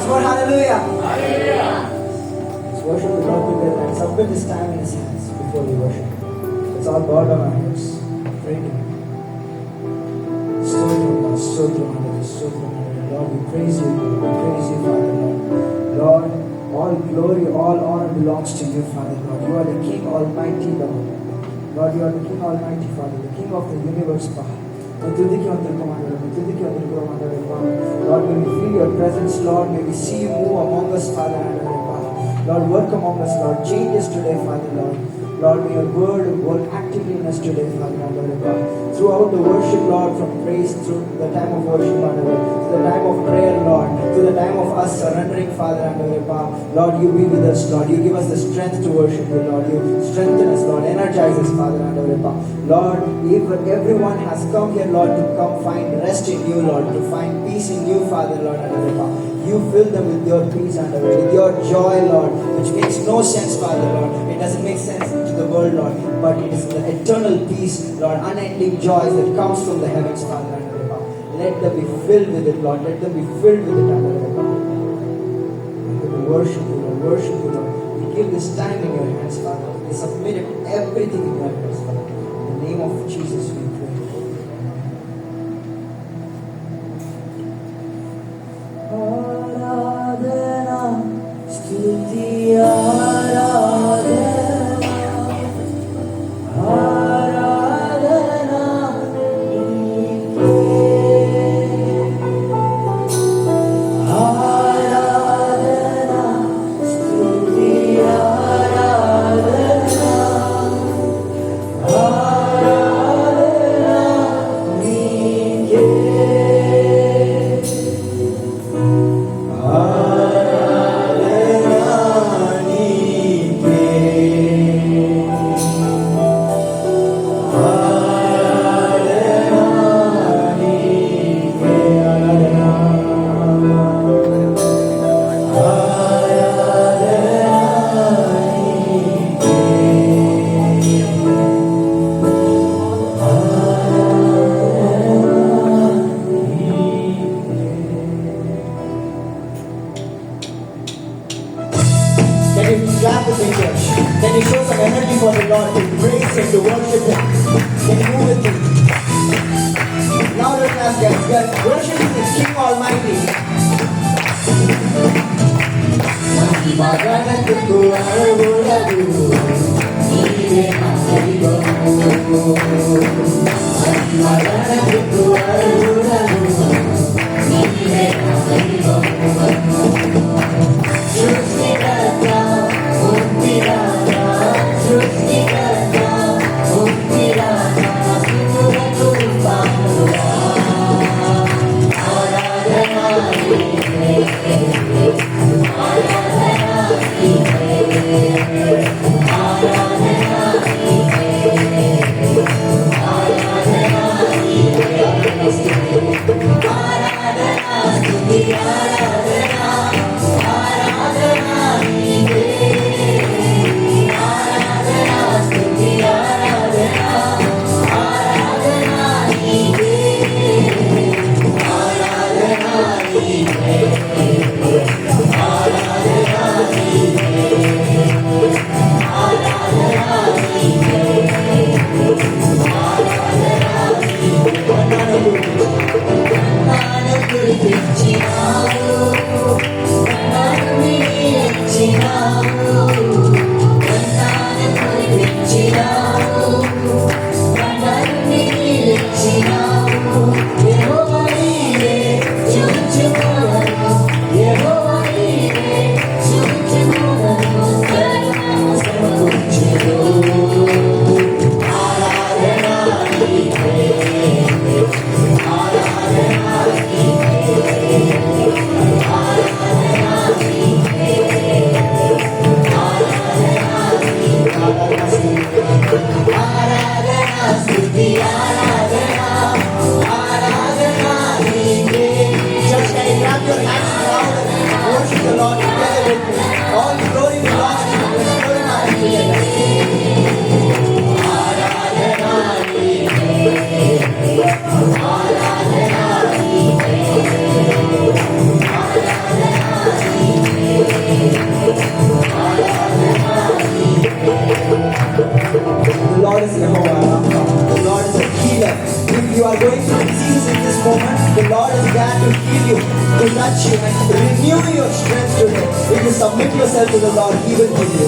for hallelujah. Let's worship the Lord together and submit this time in His hands before we worship Him. Let's all bow down our heads. Pray to Him. Lord, we praise you, Lord. We praise you, Father, Lord. Lord, all glory, all honor belongs to you, Father, Lord. You are the King Almighty, Lord. Lord, you are the King Almighty, Father, the King of the universe, Father. Lord, may we feel your presence, Lord. May we see you move among us, Father. Lord, work among us, Lord. Change us today, Father, Lord. Lord, may your word work actively in us today, Father, throughout the worship, Lord, from praise through the time of worship, Father, to the time of prayer, Lord, to the time of us surrendering, Father, Lord, you be with us, Lord. You give us the strength to worship you, Lord. You strengthen us, Lord. Energize us, Father, Lord, if everyone has come here, Lord, to come find rest in you, Lord, to find peace in you, Father, Lord, you fill them with your peace and with your joy, Lord, which makes no sense, Father, Lord. It doesn't make sense to the world, Lord, but it is the eternal peace, Lord, unending joy that comes from the heavens, Father. Let them be filled with it, Lord. Let them be filled with it, Father. We worship you, Lord. Worship you, Lord. We give this time in your hands, Father. We submit everything in your hands, Father. In the name of Jesus, we pray. touch you and renew your strength today. If you submit yourself to the Lord, He will give you.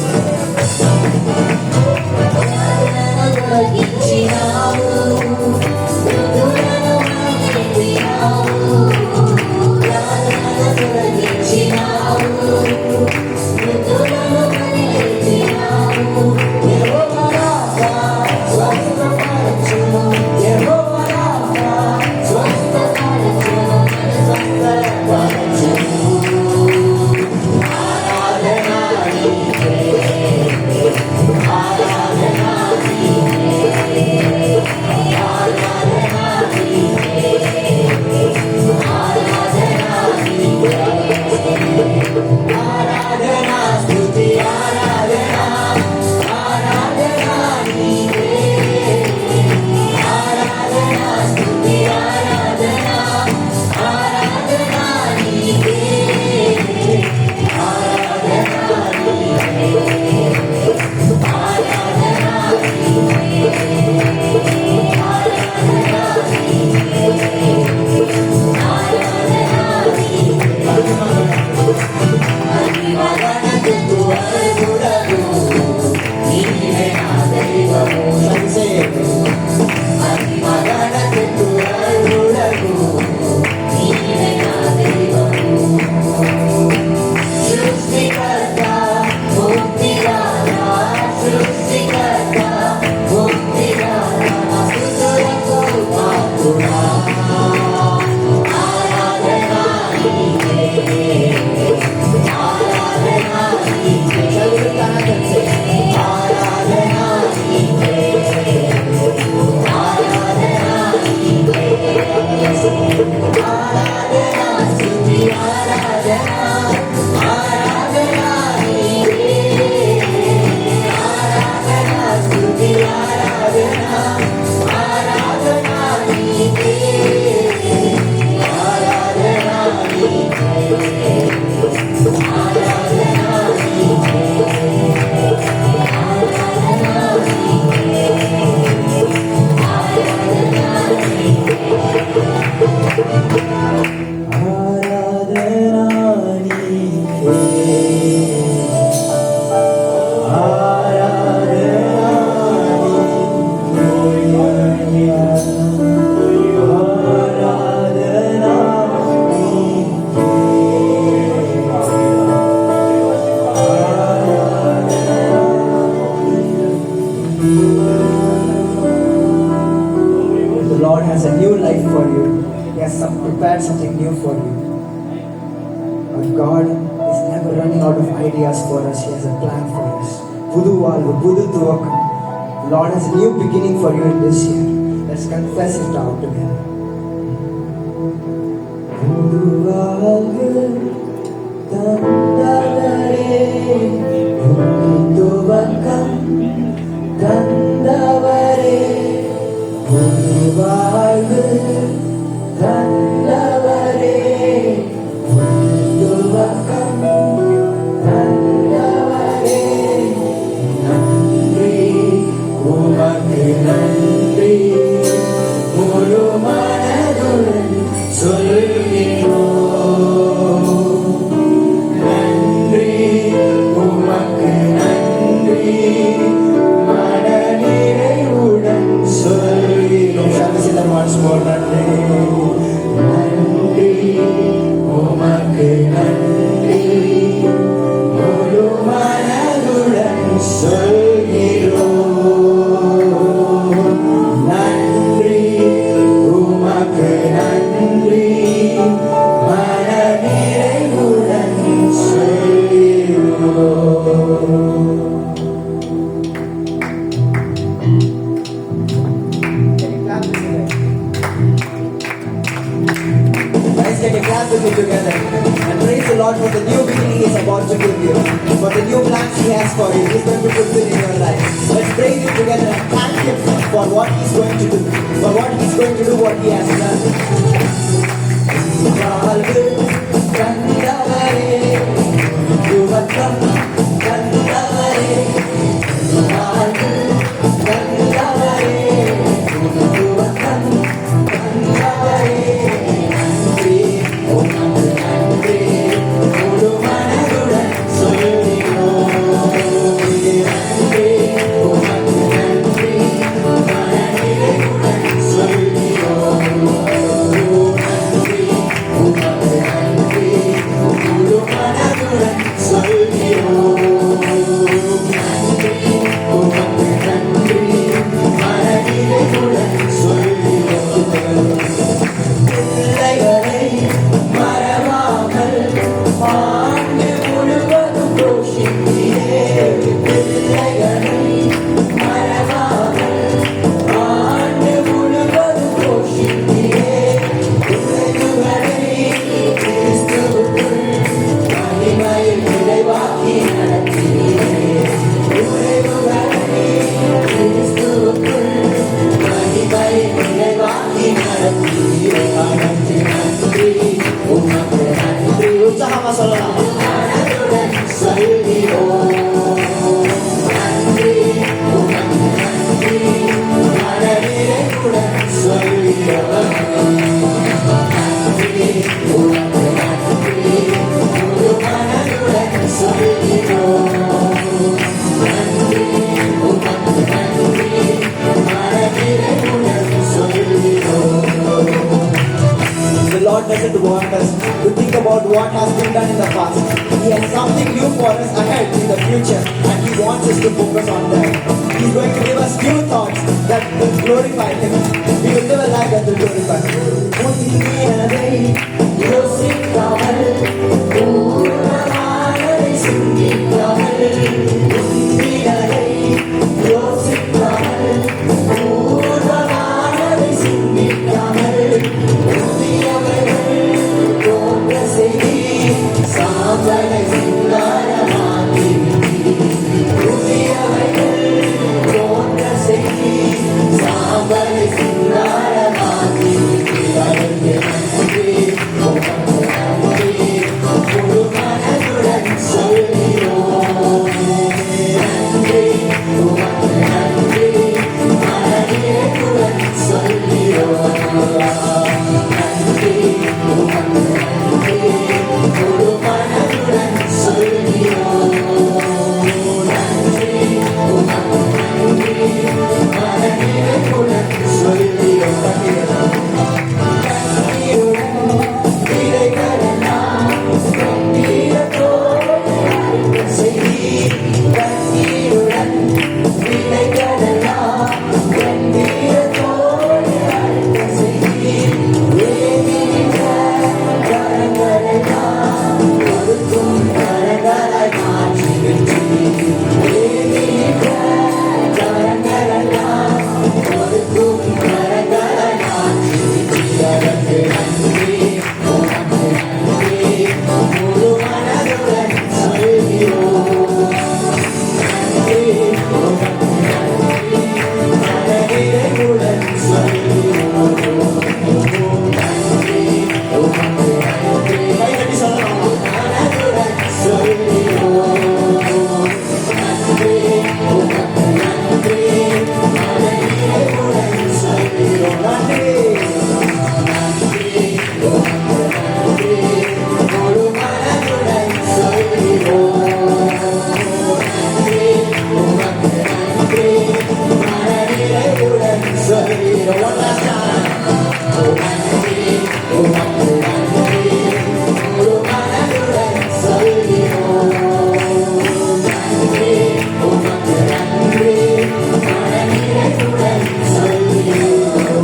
prepared something new for you. Our God is never running out of ideas for us. He has a plan for us. Pudu Valvu, Pudu Tuvakam. The Lord has a new beginning for you in this year. Let's confess it out together. Pudu Valvu, Tandavare, Pudu Tuvakam, Tandavare, Pudu Valvu, Tandavare, Pudu Tuvakam, Tandavare. Nandri, Umakku Nandri, Mulu Manathudan சொல்கிறோம். நன்றி உமக்கு நன்றி, மனநிறைவுடன் சொல்கிறோம். Shall we say that once more? நன்றி நன்றி உமக்கு நன்றி, முழு மனதுடன் சொல்கிறோம். நன்றி உமக்கு நன்றி, மனநிறைவுடன் சொல்கிறோம். Guys, can you clap with me together and praise the Lord for the new beginning He is about to give you, for the new plans He has for you. He's going to fulfill in your life. Let's praise Him together and thank Him for what He's going to do, for what He's going to do, what He has done. வாழ்வு கண்டவரே, துவக்கம் கண்டவரே, வாழ்வு கண்டவரே, துவக்கம் கண்டவரே. நன்றி உமக்கு நன்றி. சத்தமா சொல்லலாம். மனதுடன் சொல்கிறோம் நன்றி உமக்கு நன்றி, மனநிறைவுடன் சொல்கிறோம் நன்றி உமக்கு நன்றி, முழு மனதுடன் சொல்கிறோம் நன்றி உமக்கு நன்றி, மனநிறைவுடன் சொல்கிறோம். The Lord doesn't want us to think about what has been done in the past. He has something new for us ahead in the future, and He wants us to focus on that. He's going to give us new thoughts that will glorify Him. We will live a life that will glorify Him. உன்னியதை யோசிக்காமல், பூரணமானதை சிந்திக்காமல், உன்னியதை யோசிக்காமல், பூரணமானதை சிந்திக்காமல், சாம்பலை சிங்காரமாக்கி புதியவைகள் தோன்ற செய்தி, சாம்பலை சிங்காரமாக்கி அதற்கு நன்றி உமக்கு நன்றி, முழு மனதுடன் சொல்கிறோம் நன்றி உமக்கு நன்றி, மனநிறைவுடன் சொல்கிறோம் நன்றி உமக்கு நன்றி, முழு மனதுடன் சொல்கிறோம் நன்றி உமக்கு நன்றி, மனநிறைவுடன் சொல்கிறோம். கண்ணீருடன் விதைகளெல்லாம் கண்ணீரத்தோடு அறுக்க செய்தி, கண்ணீருடன் விதைகளெல்லாம் கண்ணீரத்தோடு அறுக்க செய்தி, ஏகின்ற கரங்களெல்லாம் கொடுக்கும் கரங்களாய் மாற்றி விட்டு, ஏகின்ற கரங்களெல்லாம் கொடுக்கும் கரங்களாய் மாற்றி விட்டு, அதற்கு நன்றி உமக்கு நன்றி, முழு மனதுடன் சொல்கிறோம் நன்றி உமக்கு நன்றி, மனநிறைவுடன் சொல்கிறோம் நன்றி உமக்கு நன்றி. கைதட்டி சொல்லலாம். மனதுடன் சொல்கிறோம் நன்றி உமக்கு நன்றி, மனநிறைவுடன் சொல்கிறோம் நன்றி நன்றி உமக்கு நன்றி, முழு மனதுடன் சொல்கிறோம் நன்றி உமக்கு நன்றி, மனநிறைவுடன் சொல்கிறோம். One last time. நன்றி உமக்கு நன்றி, முழு மனதுடன் சொல்கிறோம் நன்றி உமக்கு நன்றி, மனநிறைவுடன் சொல்கிறோம்.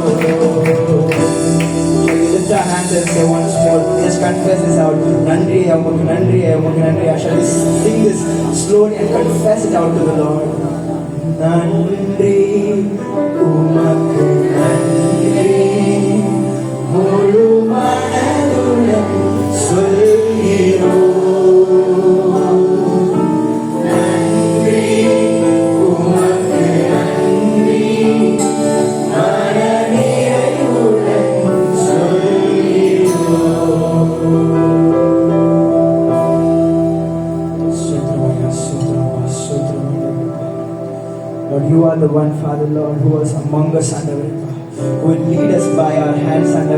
Shall we lift our hands and say once more, just confess this out. Nandri, umakku nandri, umakku nandri. Shall we sing this slowly and confess it out to the Lord? Nandri, umakku nandri, முழு மனதுடன் சொல்கிறோம் நன்றி உமக்கு நன்றி, மனநிறைவுடன் சொல்கிறோம். Sutraya, Sutrava, Sutrava. Lord, you are the one, Father, Lord, who was among us and who will lead us by our hands and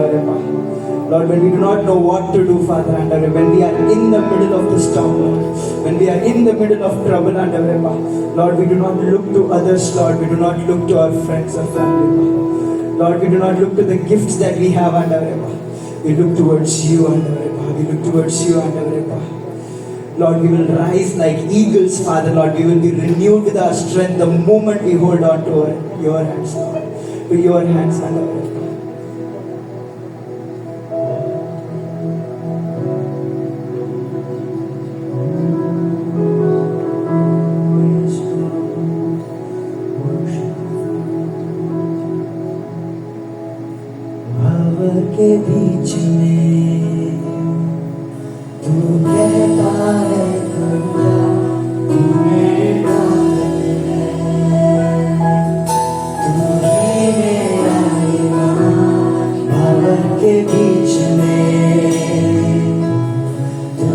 Lord, when we do not know what to do, Father, and when we are in the middle of the storm, Lord, when we are in the middle of trouble and Lord, we do not look to others, Lord, we do not look to our friends or family, Lord, we do not look to the gifts that we have and we look towards you and we look towards you and Lord, we will rise like eagles, Father, Lord, we will be renewed with our strength the moment we hold on to your hands, Lord, to your hands and के बीच में तू कहता है खुदा तू मेरा है, तू ही मेरा ईमान। बाबर के बीच में तू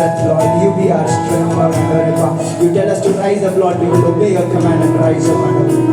strength, Lord. You be our strength, Lord. You tell us to rise up, Lord. We will obey your command and rise up.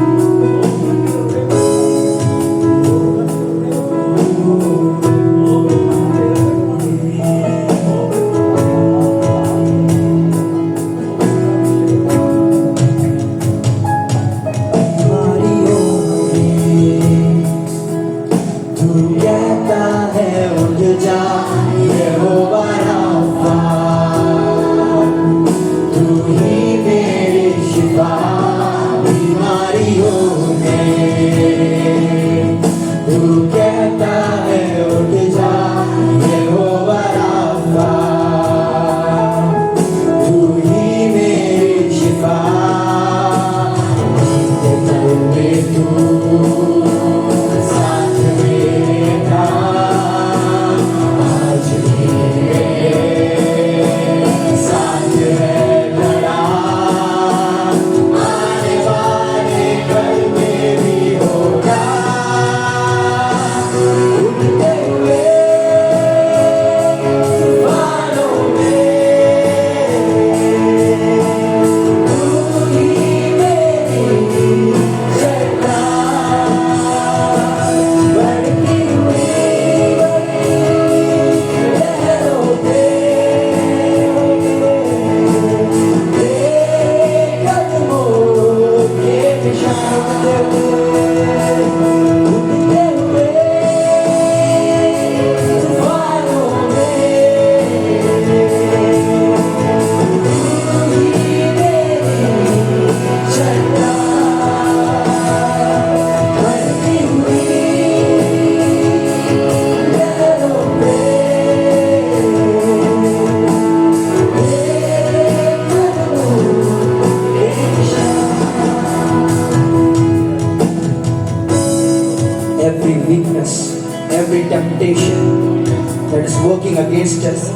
Every temptation that is working against us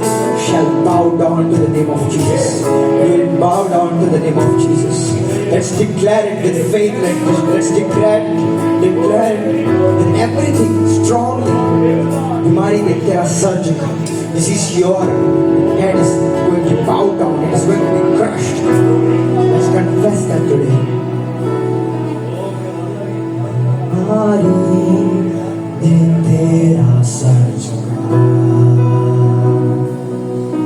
shall bow down to the name of Jesus. We will bow down to the name of Jesus. Let's declare it with faith. Let's declare it with everything strongly. Bimari mein tera sar jhukha. This is your head is going to bow down. It is going to be crushed. Let's confess that today. तेरा sir झुका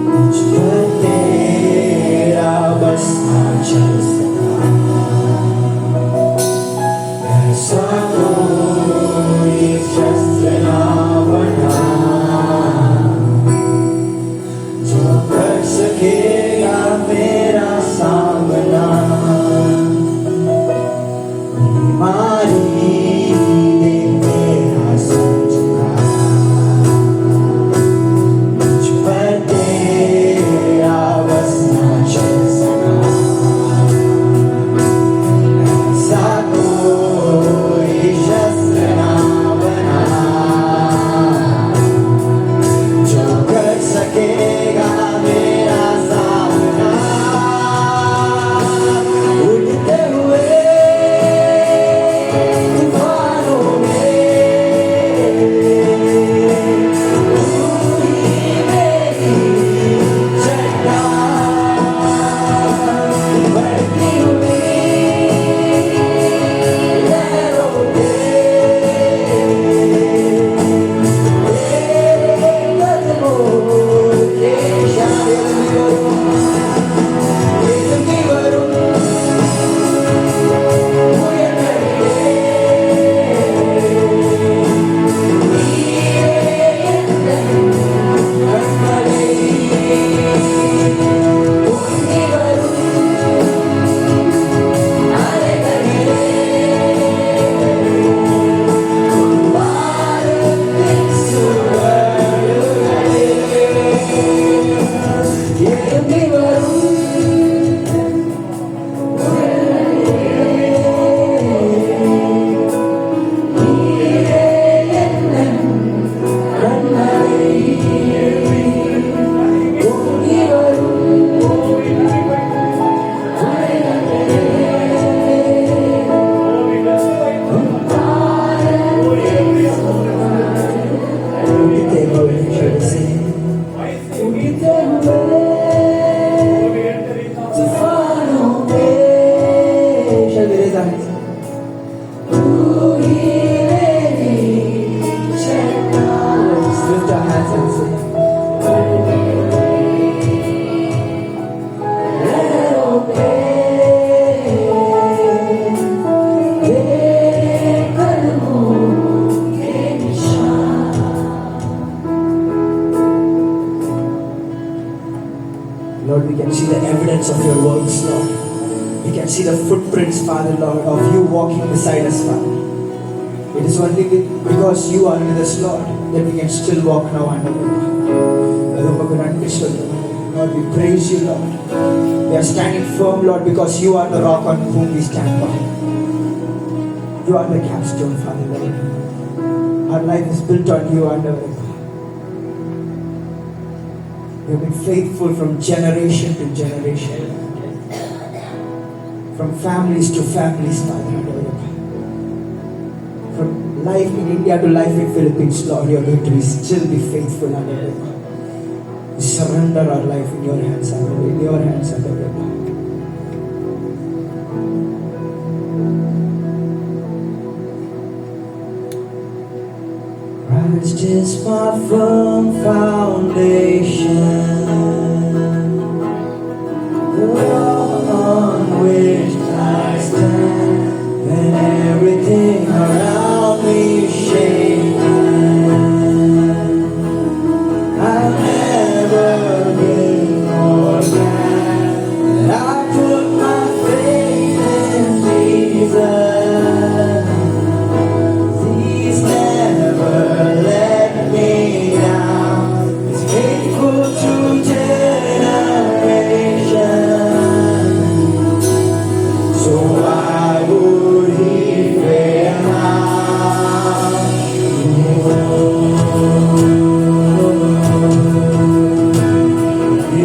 मुझ पर तेरा बस ना चल सका ऐसा कोई शस्त्र ना बना जो कर सकेगा मेरा सामना बीमारी your hands. Let's lift our hands and sing. Lord, we can see the evidence of your works, Lord. We can see the footprints, Father, Lord, of you walking beside us, Father. It is only because you are with us, Lord, that we can still walk now under the Lord, we praise you, Lord. We are standing firm, Lord, because you are the rock on whom we stand by. You are the capstone, Father, Lord. Our life is built on you, under the You have been faithful from generation to generation. From families to families, Father. From life in India to life in Philippines, Lord, you are going to still be faithful, under We surrender our life in your hands, in your hands, Christ is my firm foundation, the rock on which I stand, when everything around me is shaking. I've never been more glad that I put my faith in Jesus. He's never let me down. He's faithful to generations. So why would he fail now? He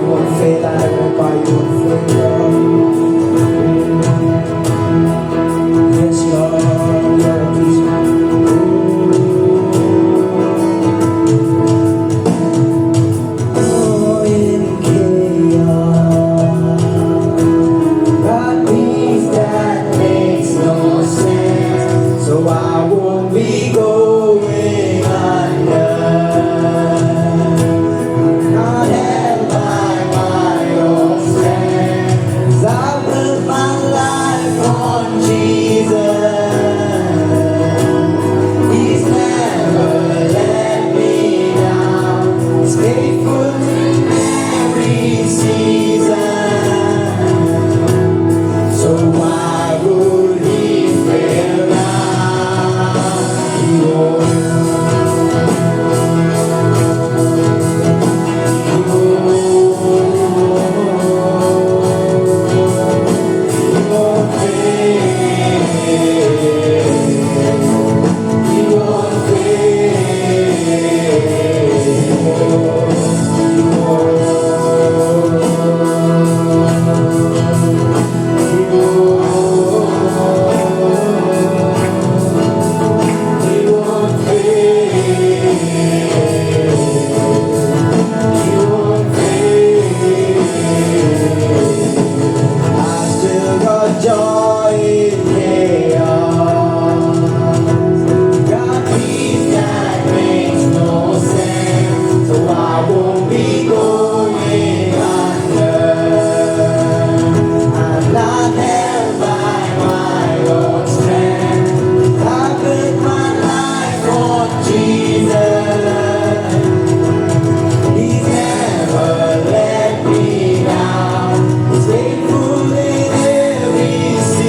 won't fail. I remember you won't fail. Yes, Lord, Lord, please. Oh, in chaos, God peace that makes no sense, so I won't be going under. I'm not held by my own strength, 'cause I built my life on Jesus. He's never let me down. He's faithful in every season. So why would he fail now? He won't. He won't fail. He won't I still got joy in chaos. Got peace that makes no sense, so I won't be going under. I'm not held by my own strength. I built my life on Jesus. He's never let me down. He's faithful in every season.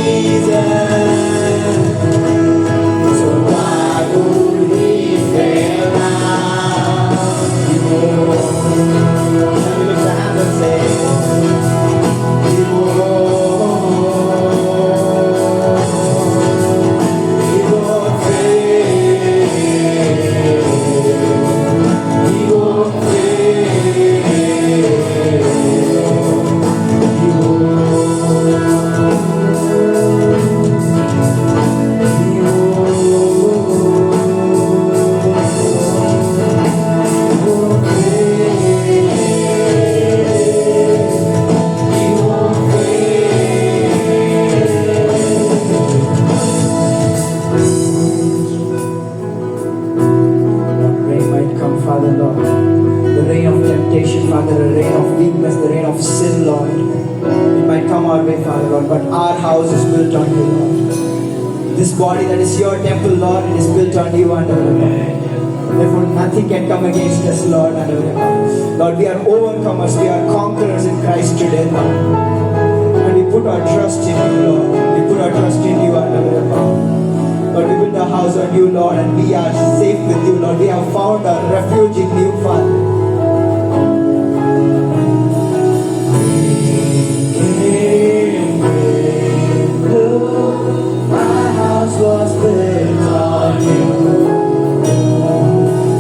our house is built on you, Lord. This body that is your temple, Lord, it is built on you and our God. Therefore, nothing can come against us, Lord, and our God. Lord, we are overcomers, we are conquerors in Christ today, Lord. And we put our trust in you, Lord. We put our trust in you and our God. Lord, we build our house on you, Lord, and we are safe with you, Lord. We have found our refuge in you, Father. My house was built on you.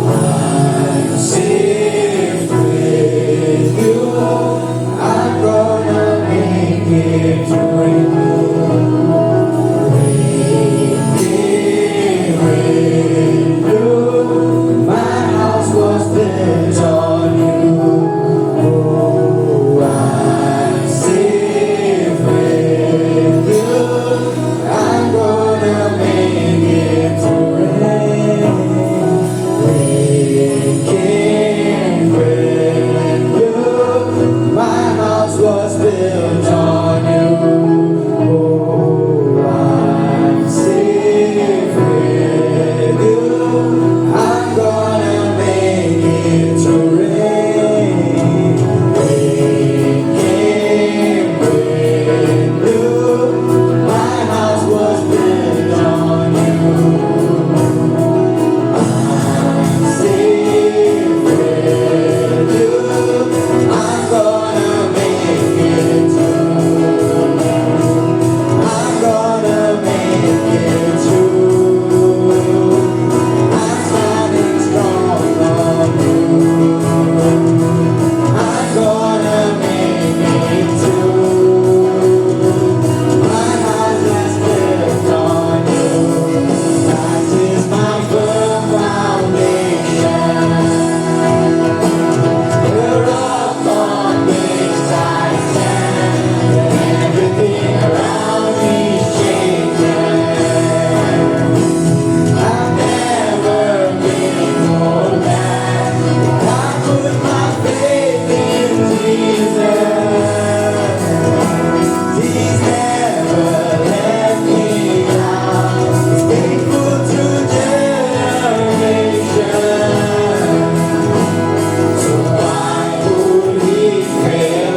I'm safe with you. I'm gonna make it through you. My house was built on you. Oh, I'm safe with you. I'm gonna make it through rain came with you. My house was built on you. Oh, I'm safe with you. I'm gonna make it through rain. Rain came with you. My house was built on you. I'm safe with you. I'm gonna make it through. I'm gonna make it through. I'm standing strong on you. I'm gonna make it through. My house is built on you. That is my firm foundation. The rock on which I stand. Everything around me shaking. I've never been more glad I put my faith in Jesus. He's never let me down. He's faithful through generations. So why would he fail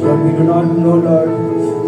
Lord, we do not know, Lord,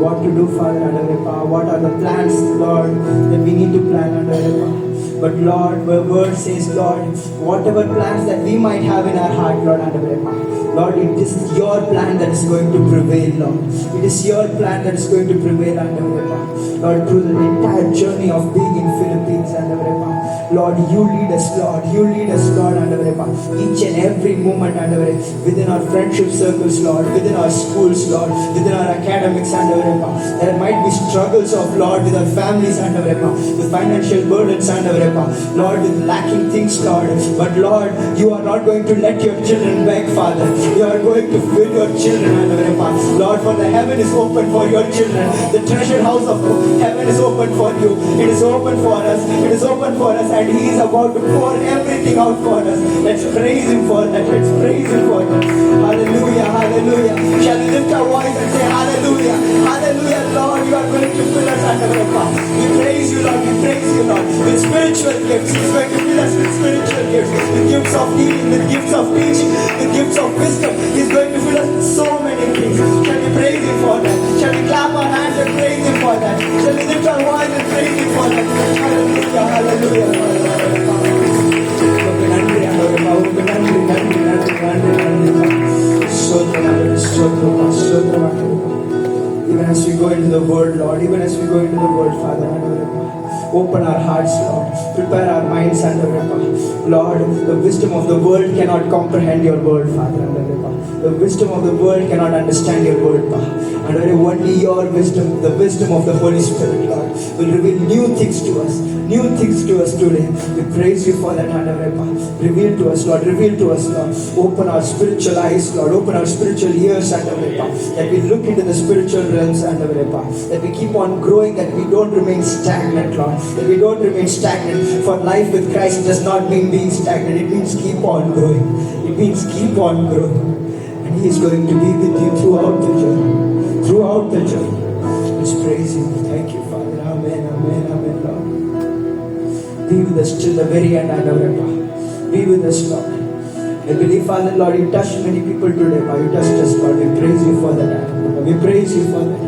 what to do, Father, under the power. What are the plans, Lord, that we need to plan under the power. But Lord, the word says, Lord, whatever plans that we might have in our heart, Lord, under the power. Lord, it is your plan that is going to prevail, Lord. It is your plan that is going to prevail under the power. Lord, through the entire journey of being in Philippines under the power. Lord, you lead us, Lord. You lead us, Lord, under the power. Each and every moment under the within our friendship circles, Lord, within our schools, Lord, within our academics under the power. There might be struggles of, Lord, with our families under the power, with financial burdens under the power, Lord, with lacking things, Lord. But Lord, you are not going to let your children beg, Father. You are going to fill your children under the power. Lord, for the heaven is open for your children. The treasure house of heaven is open for you. It is open for us. It is open for us, and He is about to pour everything out for us. Let's praise Him for that. Let's praise Him for that. Hallelujah, hallelujah. Shall we lift our voice and say hallelujah? Hallelujah, Lord, you are going to fill us under the power. We praise you, Lord. We praise you, Lord. With spiritual gifts, He's going to fill us with spiritual gifts, with gifts of healing, with gifts of teaching, with gifts of wisdom. He's going to fill us with so many things. Shall we praise Him for that? Shall we clap our hands and praise Him for that? Shall we lift our voice and praise Him for that? Hallelujah, hallelujah. நன்றி ஆண்டவரே, உமக்கு நன்றி, நன்றி, நன்றி, நன்றி, நன்றி. ஸ்தோத்திரம் ஆண்டவரே, ஸ்தோத்திரம், ஸ்தோத்திரம் ஆண்டவரே. Even as we go into the word, Lord, even as we go into the word, Father, open our hearts, Lord. Prepare our minds, Lord. The wisdom of the world cannot comprehend your word, Father. The wisdom of the world cannot understand your word, and only your wisdom, the wisdom of the Holy Spirit, Lord, will reveal new things to us. New things to us today. We praise you for that, reveal to us, Lord. Reveal to us, Lord. Open our spiritual eyes, Lord. Open our spiritual ears, that we look into the spiritual realms, that we keep on growing, that we don't remain stagnant, Lord. That we don't remain stagnant. For life with Christ does not mean being stagnant. It means keep on growing. It means keep on growing. And He is going to be with you throughout the journey. Throughout the journey. Let's praise Him. Thank you, Father. Amen, amen, amen, Lord. Be with us till the very end, be with us, Lord. I believe, Father, Lord, you touched many people today, but you touched us, Lord. We praise you for that. We praise you for that.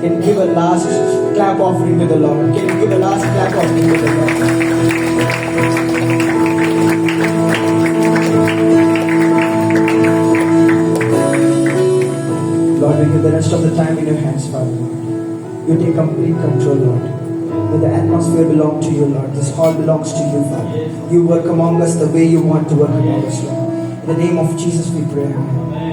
Can you give a last clap offering to the Lord? Can you give a last clap offering to the Lord? Lord, we give the rest of the time in your hands, Father. You take complete control, Lord. May the atmosphere belong to you, Lord. This hall belongs to you, Father. You work among us the way you want to work among us, Lord. In the name of Jesus we pray. Amen.